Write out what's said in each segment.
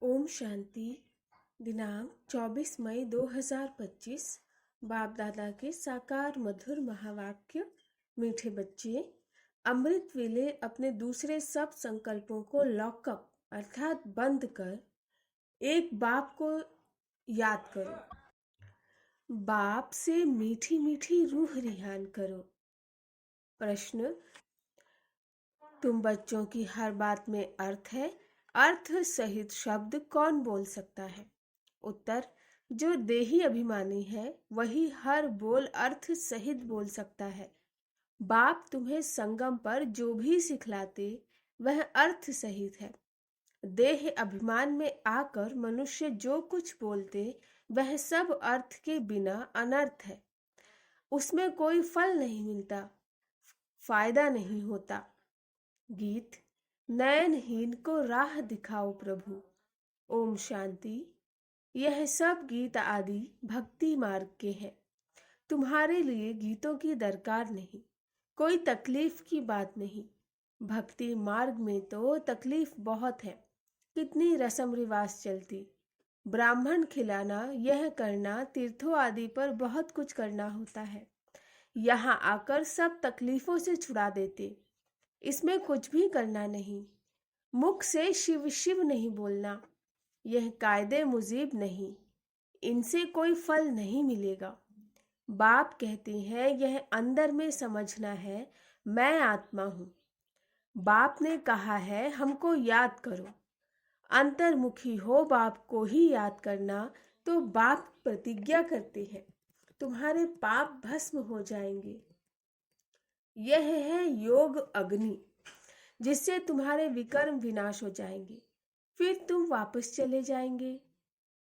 ओम शांति। दिनांक 24 मई 2025। बाप दादा के साकार मधुर महावाक्य। मीठे बच्चे, अमृत वेले अपने दूसरे सब संकल्पों को लॉकअप अर्थात बंद कर एक बाप को याद करो। बाप से मीठी मीठी रूह रिहान करो। प्रश्न: तुम बच्चों की हर बात में अर्थ है, अर्थ सहित शब्द कौन बोल सकता है? उत्तर: जो देही अभिमानी है वही हर बोल अर्थ सहित बोल सकता है। बाप तुम्हें संगम पर जो भी सिखलाते वह अर्थ सहित है। देह अभिमान में आकर मनुष्य जो कुछ बोलते वह सब अर्थ के बिना अनर्थ है। उसमें कोई फल नहीं मिलता, फायदा नहीं होता। गीत: नयनहीन को राह दिखाओ प्रभु। ओम शांति। यह सब गीत आदि भक्ति मार्ग के हैं। तुम्हारे लिए गीतों की दरकार नहीं, कोई तकलीफ की बात नहीं। भक्ति मार्ग में तो तकलीफ बहुत है। कितनी रस्म रिवाज चलती, ब्राह्मण खिलाना, यह करना, तीर्थों आदि पर बहुत कुछ करना होता है। यहाँ आकर सब तकलीफों से छुड़ा देते। इसमें कुछ भी करना नहीं। मुख से शिव शिव नहीं बोलना, यह कायदे मुजीब नहीं। इनसे कोई फल नहीं मिलेगा। बाप कहते हैं यह अंदर में समझना है, मैं आत्मा हूँ। बाप ने कहा है हमको याद करो। अंतर्मुखी हो बाप को ही याद करना, तो बाप प्रतिज्ञा करते हैं तुम्हारे पाप भस्म हो जाएंगे। यह है योग अग्नि, जिससे तुम्हारे विकर्म विनाश हो जाएंगे, फिर तुम वापस चले जाएंगे।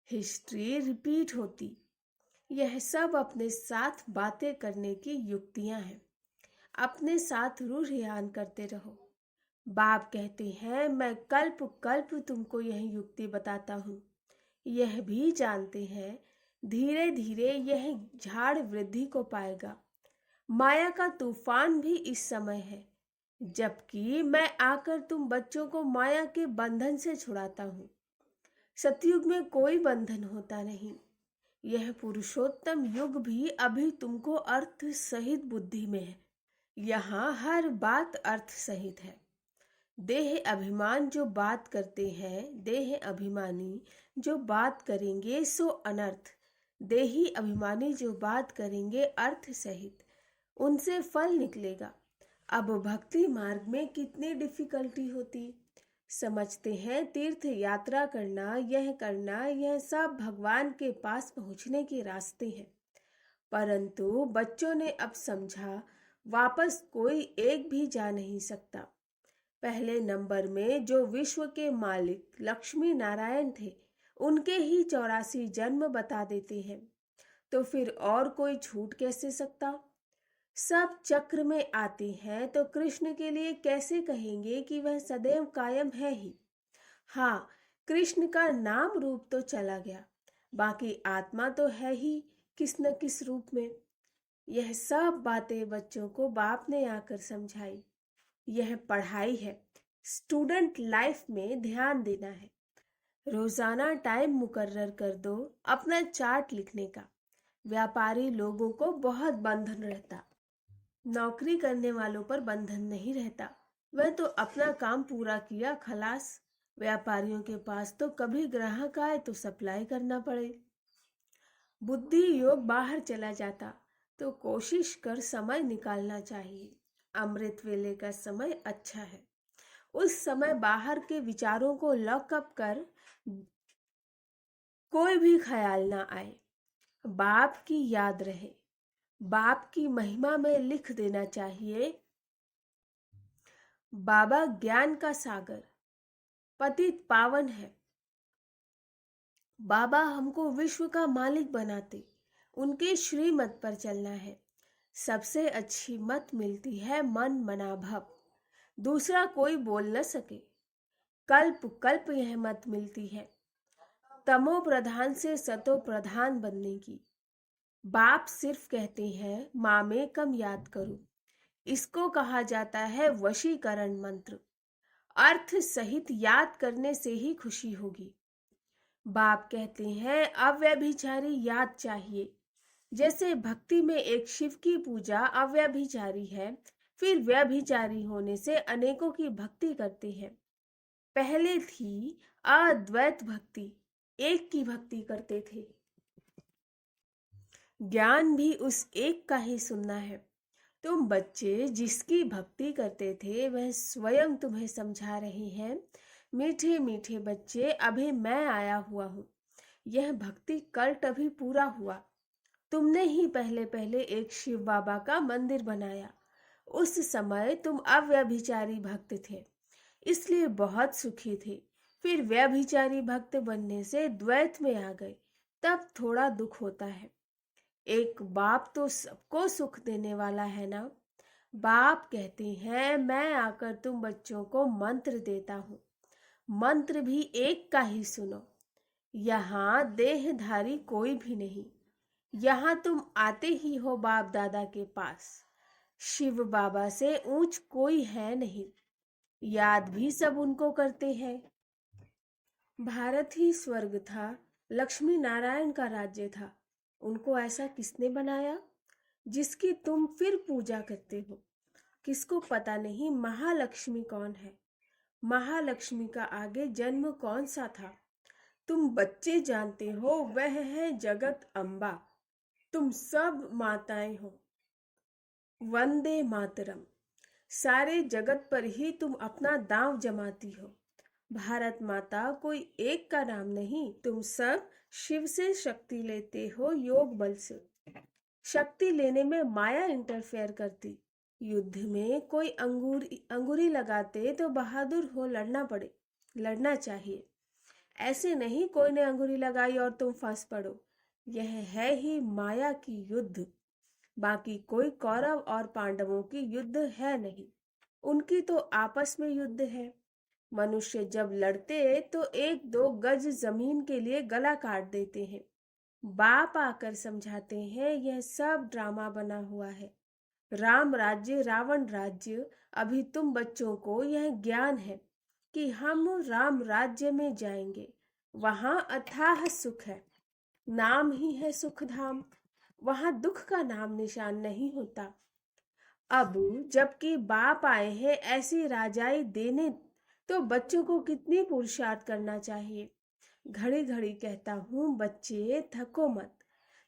हिस्ट्री रिपीट होती। यह सब अपने साथ बातें करने की युक्तियां हैं। अपने साथ रूह रियान करते रहो। बाप कहते हैं मैं कल्प कल्प तुमको यह युक्ति बताता हूँ। यह भी जानते हैं धीरे धीरे यह झाड़ वृद्धि को पाएगा। माया का तूफान भी इस समय है, जबकि मैं आकर तुम बच्चों को माया के बंधन से छुड़ाता हूँ। सतयुग में कोई बंधन होता नहीं। यह पुरुषोत्तम युग भी अभी तुमको अर्थ सहित बुद्धि में है। यहाँ हर बात अर्थ सहित है। देह अभिमान जो बात करते हैं, देह अभिमानी जो बात करेंगे सो अनर्थ। देही अभिमानी जो बात करेंगे अर्थ सहित, उनसे फल निकलेगा। अब भक्ति मार्ग में कितनी डिफिकल्टी होती। समझते हैं तीर्थ यात्रा करना, यह सब भगवान के पास पहुंचने के रास्ते हैं। परंतु बच्चों ने अब समझा वापस कोई एक भी जा नहीं सकता। पहले नंबर में जो विश्व के मालिक लक्ष्मी नारायण थे, उनके ही 84 जन्म बता देते हैं, तो फिर और कोई छूट कैसे सकता? सब चक्र में आते हैं तो कृष्ण के लिए कैसे कहेंगे कि वह सदैव कायम है ही? हाँ, कृष्ण का नाम रूप तो चला गया, बाकी आत्मा तो है ही किस न किस रूप में। यह सब बातें बच्चों को बाप ने आकर समझाई। यह पढ़ाई है, स्टूडेंट लाइफ में ध्यान देना है। रोजाना टाइम मुकर्रर कर दो अपना चार्ट लिखने का। व्यापारी लोगों को बहुत बंधन रहता, नौकरी करने वालों पर बंधन नहीं रहता। वह तो अपना काम पूरा किया खलास। व्यापारियों के पास तो कभी ग्राहक आए तो सप्लाई करना पड़े। बुद्धि योग बाहर चला जाता, तो कोशिश कर समय निकालना चाहिए। अमृत वेले का समय अच्छा है। उस समय बाहर के विचारों को लॉकअप कर कोई भी ख्याल ना आए। बाप की याद रहे। बाप की महिमा में लिख देना चाहिए, बाबा ज्ञान का सागर, पतित पावन है। बाबा हमको विश्व का मालिक बनाते, उनके श्रीमत पर चलना है। सबसे अच्छी मत मिलती है मन मना भव, दूसरा कोई बोल न सके। कल्प कल्प यह मत मिलती है, तमो प्रधान से सतो प्रधान बनने की। बाप सिर्फ कहते हैं माँ में कम याद करो। इसको कहा जाता है वशीकरण मंत्र। अर्थ सहित याद करने से ही खुशी होगी। बाप कहते हैं अव्यभिचारी याद चाहिए। जैसे भक्ति में एक शिव की पूजा अव्यभिचारी है, फिर व्यभिचारी होने से अनेकों की भक्ति करते हैं। पहले थी अद्वैत भक्ति, एक की भक्ति करते थे। ज्ञान भी उस एक का ही सुनना है। तुम बच्चे जिसकी भक्ति करते थे वह स्वयं तुम्हें समझा रहे हैं। मीठे मीठे बच्चे, अभी मैं आया हुआ हूँ। यह भक्ति कल्ट अभी पूरा हुआ। तुमने ही पहले पहले एक शिव बाबा का मंदिर बनाया। उस समय तुम अव्यभिचारी भक्त थे, इसलिए बहुत सुखी थे। फिर व्यभिचारी भक्त बनने से द्वैत में आ गए, तब थोड़ा दुख होता है। एक बाप तो सबको सुख देने वाला है ना। बाप कहते हैं मैं आकर तुम बच्चों को मंत्र देता हूँ। मंत्र भी एक का ही सुनो। यहाँ देहधारी कोई भी नहीं। यहाँ तुम आते ही हो बाप दादा के पास। शिव बाबा से ऊंच कोई है नहीं। याद भी सब उनको करते हैं। भारत ही स्वर्ग था, लक्ष्मी नारायण का राज्य था। उनको ऐसा किसने बनाया जिसकी तुम फिर पूजा करते हो? किसको पता नहीं महालक्ष्मी कौन है? महालक्ष्मी का आगे जन्म कौन सा था? तुम बच्चे जानते हो, वह है जगत अम्बा। तुम सब माताएं हो। वंदे मातरम। सारे जगत पर ही तुम अपना दांव जमाती हो। भारत माता कोई एक का नाम नहीं। तुम सब शिव से शक्ति लेते हो, योग बल से। शक्ति लेने में माया इंटरफेयर करती। युद्ध में कोई अंगूरी लगाते तो बहादुर हो, लड़ना चाहिए। ऐसे नहीं कोई ने अंगूरी लगाई और तुम फंस पड़ो। यह है ही माया की युद्ध। बाकी कोई कौरव और पांडवों की युद्ध है नहीं। उनकी तो आपस में युद्ध है। मनुष्य जब लड़ते तो 1-2 गज जमीन के लिए गला काट देते हैं। बाप आकर समझाते हैं यह सब ड्रामा बना हुआ है। राम राज्य रावण राज्य। अभी तुम बच्चों को यह ज्ञान है कि हम राम राज्य में जाएंगे। वहां अथाह सुख है, नाम ही है सुख धाम। वहां दुख का नाम निशान नहीं होता। अब जबकि बाप आए हैं ऐसी राजाई देने, तो बच्चों को कितनी पुरुषार्थ करना चाहिए। घड़ी घड़ी कहता हूँ बच्चे थको मत।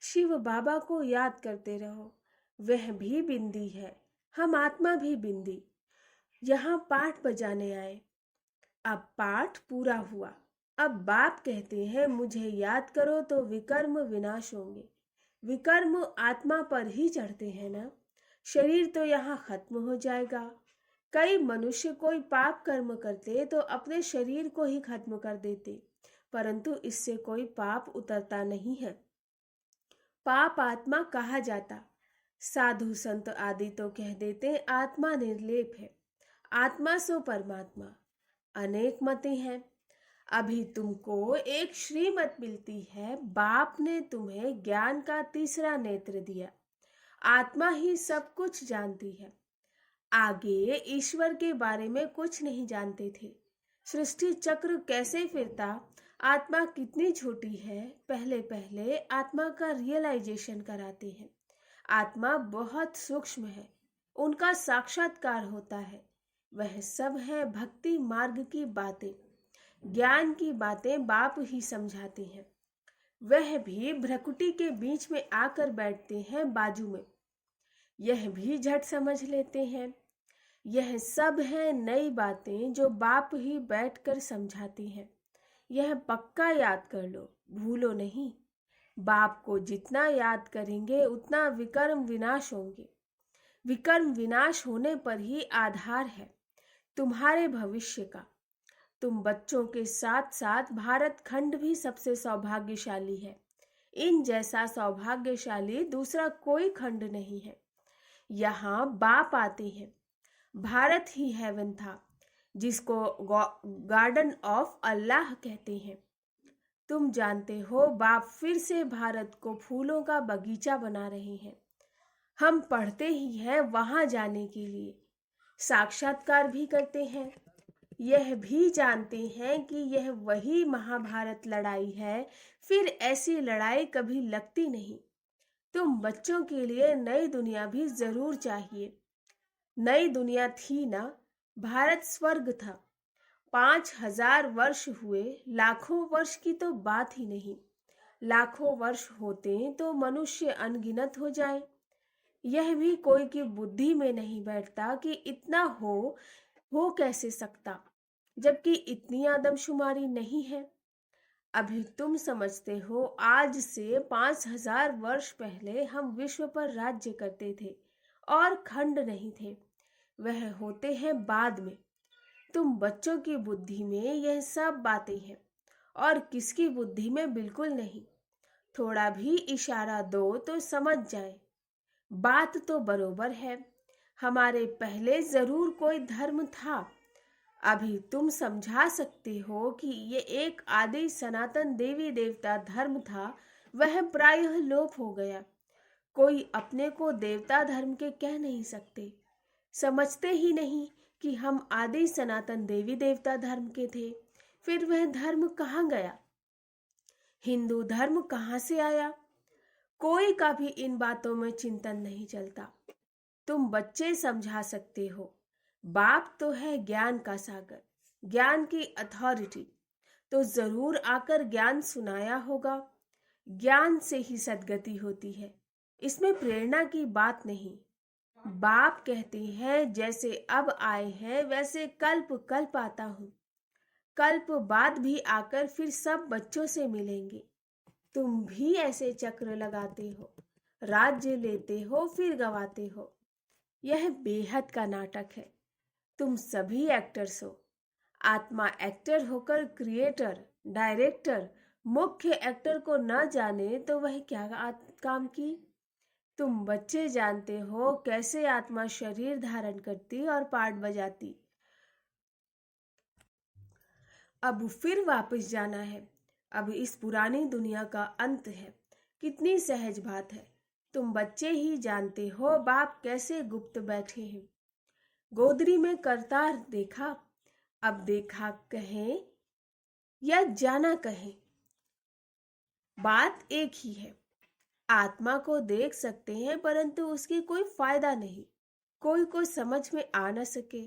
शिव बाबा को याद करते रहो। वह भी बिंदी है, हम आत्मा भी बिंदी। यहाँ पाठ बजाने आए। अब पाठ पूरा हुआ। अब बाप कहते हैं मुझे याद करो तो विकर्म विनाश होंगे। विकर्म आत्मा पर ही चढ़ते हैं ना। शरीर तो यहाँ खत्म हो जाएगा। कई मनुष्य कोई पाप कर्म करते तो अपने शरीर को ही खत्म कर देते, परंतु इससे कोई पाप उतरता नहीं है। पाप आत्मा कहा जाता। साधु संत आदि तो कह देते आत्मा निर्लेप है, आत्मा सो परमात्मा। अनेक मतें हैं। अभी तुमको एक श्रीमत मिलती है। बाप ने तुम्हें ज्ञान का तीसरा नेत्र दिया। आत्मा ही सब कुछ जानती है। आगे ईश्वर के बारे में कुछ नहीं जानते थे। सृष्टि चक्र कैसे फिरता, आत्मा कितनी छोटी है, पहले पहले आत्मा का रियलाइजेशन कराते हैं। आत्मा बहुत सूक्ष्म है, उनका साक्षात्कार होता है। वह सब है भक्ति मार्ग की बातें, ज्ञान की बातें बाप ही समझाते हैं। वह भी भ्रकुटी के बीच में आकर बैठते हैं बाजू में। यह भी झट समझ लेते हैं। यह सब है नई बातें जो बाप ही बैठकर समझाती हैं। यह पक्का याद कर लो, भूलो नहीं। बाप को जितना याद करेंगे उतना विकर्म विनाश होंगे। विकर्म विनाश होने पर ही आधार है तुम्हारे भविष्य का। तुम बच्चों के साथ साथ भारत खंड भी सबसे सौभाग्यशाली है। इन जैसा सौभाग्यशाली दूसरा कोई खंड नहीं है। यहाँ बाप आते हैं। भारत ही हेवन था, जिसको गार्डन ऑफ अल्लाह कहते हैं। तुम जानते हो बाप फिर से भारत को फूलों का बगीचा बना रहे हैं। हम पढ़ते ही हैं वहां जाने के लिए, साक्षात्कार भी करते हैं। यह भी जानते हैं कि यह वही महाभारत लड़ाई है, फिर ऐसी लड़ाई कभी लगती नहीं। तुम बच्चों के लिए नई दुनिया भी जरूर चाहिए। नई दुनिया थी ना, भारत स्वर्ग था। 5,000 वर्ष हुए, लाखों वर्ष की तो बात ही नहीं। लाखों वर्ष होते तो मनुष्य अनगिनत हो जाए। यह भी कोई की बुद्धि में नहीं बैठता कि इतना हो कैसे सकता, जबकि इतनी आदमशुमारी नहीं है। अभी तुम समझते हो, आज से 5,000 वर्ष पहले हम विश्व पर राज्य करते थे और खंड नहीं थे। वह होते हैं बाद में। तुम बच्चों की बुद्धि में यह सब बातें हैं और किसकी बुद्धि में बिल्कुल नहीं। थोड़ा भी इशारा दो तो समझ जाए। बात तो बरोबर है, हमारे पहले जरूर कोई धर्म था। अभी तुम समझा सकते हो कि ये एक आदि सनातन देवी देवता धर्म था, वह प्रायः लोप हो गया। कोई अपने को देवता धर्म के कह नहीं सकते। समझते ही नहीं कि हम आदि सनातन देवी देवता धर्म के थे। फिर वह धर्म कहाँ गया? हिंदू धर्म कहाँ से आया? कोई का भी इन बातों में चिंतन नहीं चलता। तुम बच्चे समझा सकते हो। बाप तो है ज्ञान का सागर, ज्ञान की अथॉरिटी, तो जरूर आकर ज्ञान सुनाया होगा। ज्ञान से ही सद्गति होती है, इसमें प्रेरणा की बात नहीं। बाप कहते हैं, जैसे अब आए हैं वैसे कल्प कल्प आता हूँ। कल्प बाद भी आकर फिर सब बच्चों से मिलेंगे। तुम भी ऐसे चक्र लगाते हो, राज्य लेते हो फिर गवाते हो। यह बेहद का नाटक है। तुम सभी एक्टर्स हो। आत्मा एक्टर होकर क्रिएटर, डायरेक्टर, मुख्य एक्टर को न जाने तो वह क्या काम की। तुम बच्चे जानते हो कैसे आत्मा शरीर धारण करती और पार्ट बजाती। अब फिर वापस जाना है। अब इस पुरानी दुनिया का अंत है। कितनी सहज बात है। तुम बच्चे ही जानते हो बाप कैसे गुप्त बैठे हैं। गोदरी में करतार देखा, अब देखा कहें या जाना कहें, बात एक ही है। आत्मा को देख सकते हैं परंतु उसकी कोई फायदा नहीं। कोई को समझ में आ न सके।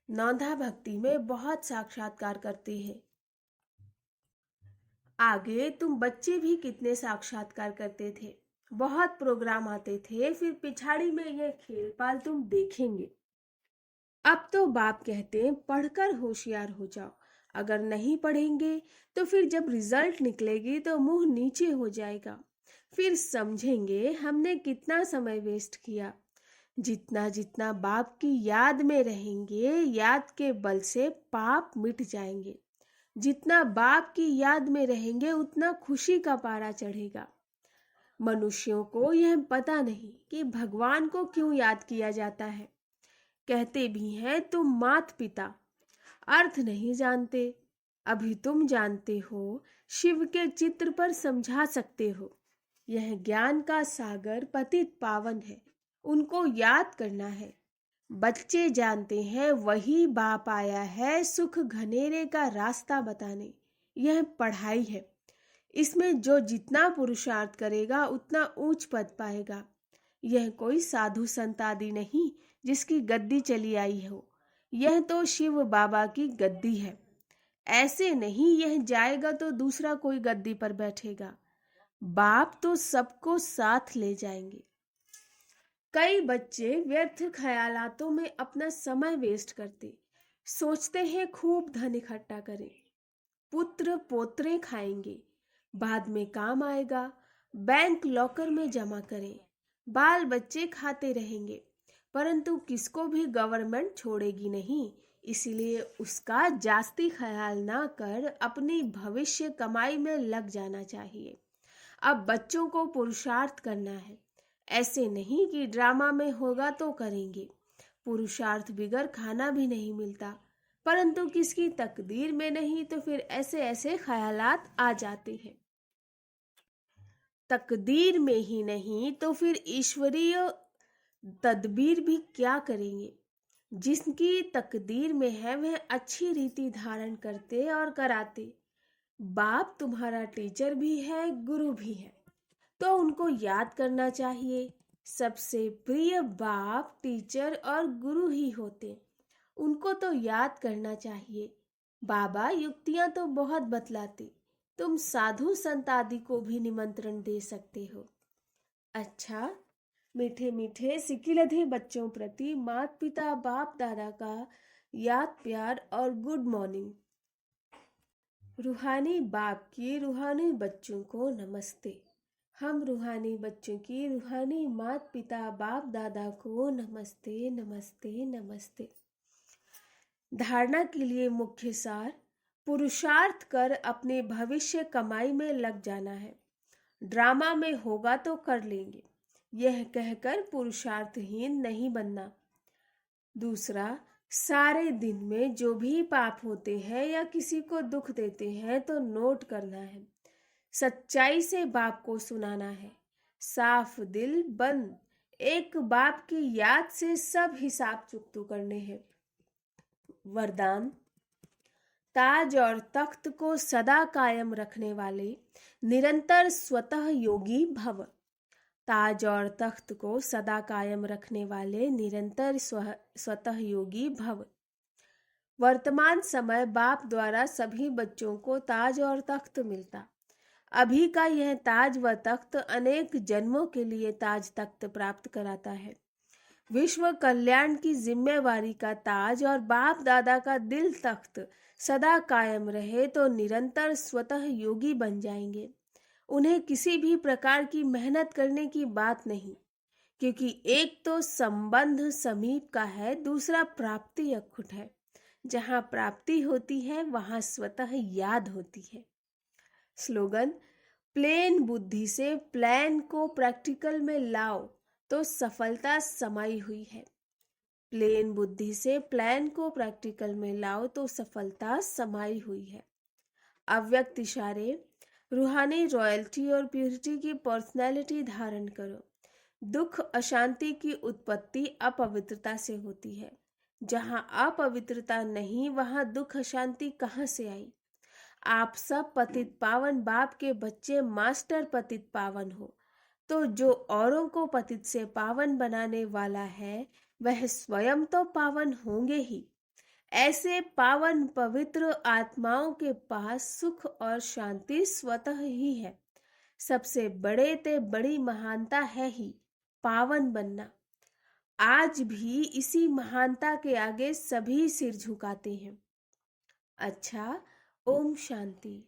नौंधा भक्ति में बहुत साक्षात्कार करते हैं। आगे तुम बच्चे भी कितने साक्षात्कार करते थे। बहुत प्रोग्राम आते थे, फिर पिछाड़ी में यह खेल पाल तुम देखेंगे। अब तो बाप कहते हैं पढ़कर होशियार हो जाओ। अगर नहीं पढ़ेंगे तो फिर जब रिजल्ट निकलेगी तो मुंह नीचे हो जाएगा। फिर समझेंगे हमने कितना समय वेस्ट किया। जितना जितना बाप की याद में रहेंगे, याद के बल से पाप मिट जाएंगे। जितना बाप की याद में रहेंगे उतना खुशी का पारा चढ़ेगा। मनुष्यों को यह पता नहीं कि भगवान को क्यों याद किया जाता है। कहते भी हैं तुम मात पिता, अर्थ नहीं जानते। अभी तुम जानते हो, शिव के चित्र पर समझा सकते हो। यह ज्ञान का सागर पतित पावन है, उनको याद करना है। बच्चे जानते हैं वही बाप आया है सुख घनेरे का रास्ता बताने। यह पढ़ाई है। इसमें जो जितना पुरुषार्थ करेगा उतना ऊंच पद पाएगा। यह कोई साधु संत आदि नहीं जिसकी गद्दी चली आई हो। यह तो शिव बाबा की गद्दी है। ऐसे नहीं यह जाएगा तो दूसरा कोई गद्दी पर बैठेगा। बाप तो सबको साथ ले जाएंगे। कई बच्चे व्यर्थ ख्यालातों में अपना समय वेस्ट करते। सोचते हैं खूब धन इकट्ठा करें, पुत्र पोत्रे खाएंगे, बाद में काम आएगा, बैंक लॉकर में जमा करें, बाल बच्चे खाते रहेंगे। परंतु किसको भी गवर्नमेंट छोड़ेगी नहीं, इसलिए उसका जास्ती ख्याल ना कर अपनी भविष्य कमाई में लग जाना चाहिए। अब बच्चों को पुरुषार्थ करना है। ऐसे नहीं कि ड्रामा में होगा तो करेंगे। पुरुषार्थ बिगर खाना भी नहीं मिलता, परंतु किसकी तकदीर में नहीं तो फिर ऐसे ऐसे ख्यालात आ जाते हैं। तकदीर में ही नहीं तो फिर ईश्वरीय तदबीर भी क्या करेंगे। जिसकी तकदीर में है वह अच्छी रीति धारण करते और कराते। बाप तुम्हारा टीचर भी है, गुरु भी है, तो उनको याद करना चाहिए। सबसे प्रिय बाप, टीचर और गुरु ही होते, उनको तो याद करना चाहिए। बाबा युक्तियां तो बहुत बतलाते, तुम साधु संत आदि को भी निमंत्रण दे सकते हो। अच्छा, मीठे मीठे सिकिलधे बच्चों प्रति माता पिता बाप दादा का याद प्यार और गुड मॉर्निंग। रूहानी बाप की रूहानी बच्चों को नमस्ते। हम रूहानी बच्चों की रूहानी माता पिता बाप दादा को नमस्ते नमस्ते नमस्ते। धारणा के लिए मुख्य सार, पुरुषार्थ कर अपने भविष्य कमाई में लग जाना है। ड्रामा में होगा तो कर लेंगे, यह कहकर पुरुषार्थहीन नहीं बनना। दूसरा, सारे दिन में जो भी पाप होते हैं या किसी को दुख देते हैं तो नोट करना है, सच्चाई से बाप को सुनाना है। साफ दिल बंद, एक बाप की याद से सब हिसाब चुकतू करने हैं। वरदान, ताज और तख्त को सदा कायम रखने वाले निरंतर स्वतः योगी भव। ताज और तख्त को सदा कायम रखने वाले निरंतर स्वतः योगी भव। वर्तमान समय बाप द्वारा सभी बच्चों को ताज और तख्त मिलता। अभी का यह ताज व तख्त अनेक जन्मों के लिए ताज तख्त प्राप्त कराता है। विश्व कल्याण की जिम्मेवारी का ताज और बाप दादा का दिल तख्त सदा कायम रहे तो निरंतर स्वतः योगी बन जाएंगे। उन्हें किसी भी प्रकार की मेहनत करने की बात नहीं, क्योंकि एक तो संबंध समीप का है, दूसरा प्राप्ति अखुट है। जहाँ प्राप्ति होती है वहाँ स्वतः याद होती है। स्लोगन, प्लेन बुद्धि से प्लान को प्रैक्टिकल में लाओ तो सफलता समाई हुई है। प्लेन बुद्धि से प्लान को प्रैक्टिकल में लाओ तो सफलता समाई हुई है। अव्यक्त इशारे, रूहानी रॉयल्टी और प्यूरिटी की पर्सनैलिटी धारण करो। दुख अशांति की उत्पत्ति अपवित्रता से होती है। जहाँ अपवित्रता नहीं वहाँ दुख अशांति कहाँ से आई। आप सब पतित पावन बाप के बच्चे मास्टर पतित पावन हो, तो जो औरों को पतित से पावन बनाने वाला है वह स्वयं तो पावन होंगे ही। ऐसे पावन पवित्र आत्माओं के पास सुख और शांति स्वतः ही है। सबसे बड़े ते बड़ी महानता है ही पावन बनना। आज भी इसी महानता के आगे सभी सिर झुकाते हैं। अच्छा, ओम शांति।